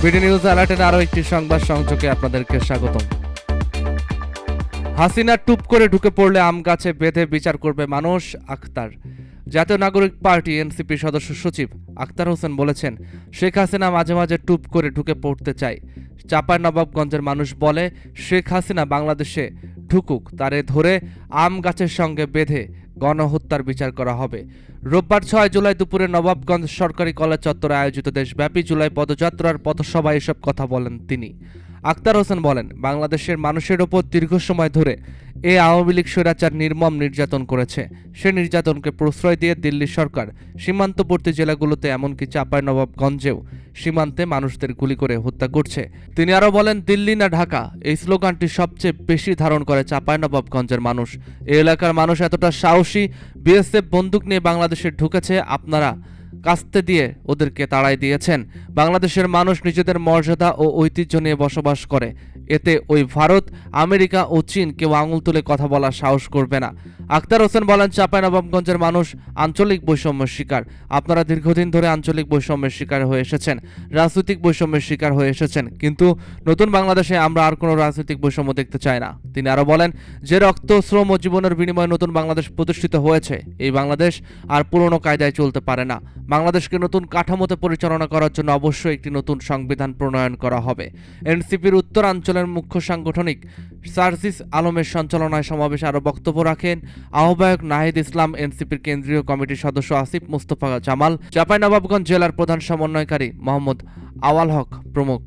BD news অ্যালার্টের আরও একটি সংবাদ সংযোগে আপনাদেরকে স্বাগতম। হাসিনা টুপ করে ঢুকে পড়লে আম গাছে বেঁধে বিচার করবে মানুষ। আক্তার। জাতীয় নাগরিক পার্টি এনসিপি সদস্য সচিব আক্তার হোসেন বলেছেন, শেখ হাসিনা মাঝে মাঝে টুপ করে ঢুকে পড়তে চায়। চাঁপাইনবাবগঞ্জের মানুষ বলে, শেখ হাসিনা বাংলাদেশে ঢুকুক, তারে ধরে আম গাছের সঙ্গে বেঁধে গণহত্যার বিচার করা হবে। রোববার 6 জুলাই দুপুরে নবাবগঞ্জ সরকারি কলেজ চত্বরে আয়োজিত দেশব্যাপী জুলাই পদযাত্রার পথসভায় এসব কথা বলেন তিনি। আক্তার হোসেন বলেন, বাংলাদেশের মানুষের ওপর দীর্ঘ সময় ধরে আওয়ামী লীগ স্বৈরাচার নির্মম নির্যাতন করেছে। সে নির্যাতনকে প্রশ্রয় দিয়ে দিল্লি সরকার সীমান্তবর্তী জেলাগুলোতে এমনকি চাঁপাইনবাবগঞ্জেও সীমান্তে মানুষদের গুলি করে হত্যা করছে। তিনি আরও বলেন, দিল্লি না ঢাকা, এই স্লোগানটি সবচেয়ে বেশি ধারণ করে চাঁপাইনবাবগঞ্জের মানুষ। এই এলাকার মানুষ এতটা সাহসী, বিএসএফ বন্দুক নিয়ে বাংলাদেশে ঢুকেছে, আপনারা কাস্তে দিয়ে ওদেরকে তাড়াই দিয়েছেন। বাংলাদেশের মানুষ নিজেদের মর্যাদা ও ঐতিহ্য নিয়ে বসবাস করে, এতে ওই ভারত, আমেরিকা ও চীন কেউ আঙুল তুলে কথা বলার সাহস করবে না। আক্তার হোসেন বলেন, চাঁপাইনবাবগঞ্জের মানুষ আঞ্চলিক বৈষম্যের শিকার। আপনারা দীর্ঘদিন ধরে আঞ্চলিক বৈষম্যের শিকার হয়ে এসেছেন, রাজনৈতিক বৈষম্যের শিকার হয়ে এসেছেন, কিন্তু নতুন বাংলাদেশে আমরা আর কোনো রাজনৈতিক বৈষম্য দেখতে চাই না। তিনি আরও বলেন, যে রক্ত, শ্রম ও জীবনের বিনিময়ে নতুন বাংলাদেশ প্রতিষ্ঠিত হয়েছে, এই বাংলাদেশ আর পুরনো কায়দায় চলতে পারে না। বাংলাদেশকে নতুন কাঠামোতে পরিচালনা করার জন্য অবশ্যই একটি নতুন সংবিধান প্রণয়ন করা হবে। এনসিপির উত্তরাঞ্চলের মুখ্য সাংগঠনিক সার্জিস আলমের সঞ্চালনায় সমাবেশে আরও বক্তব্য রাখেন আহ্বায়ক নাহিদ ইসলাম, এনসিপির কেন্দ্রীয় কমিটির সদস্য আসিফ মুস্তফা জামাল, চাঁপাইনবাবগঞ্জ জেলার প্রধান সমন্বয়কারী মোহাম্মদ আওয়াল হক প্রমুখ।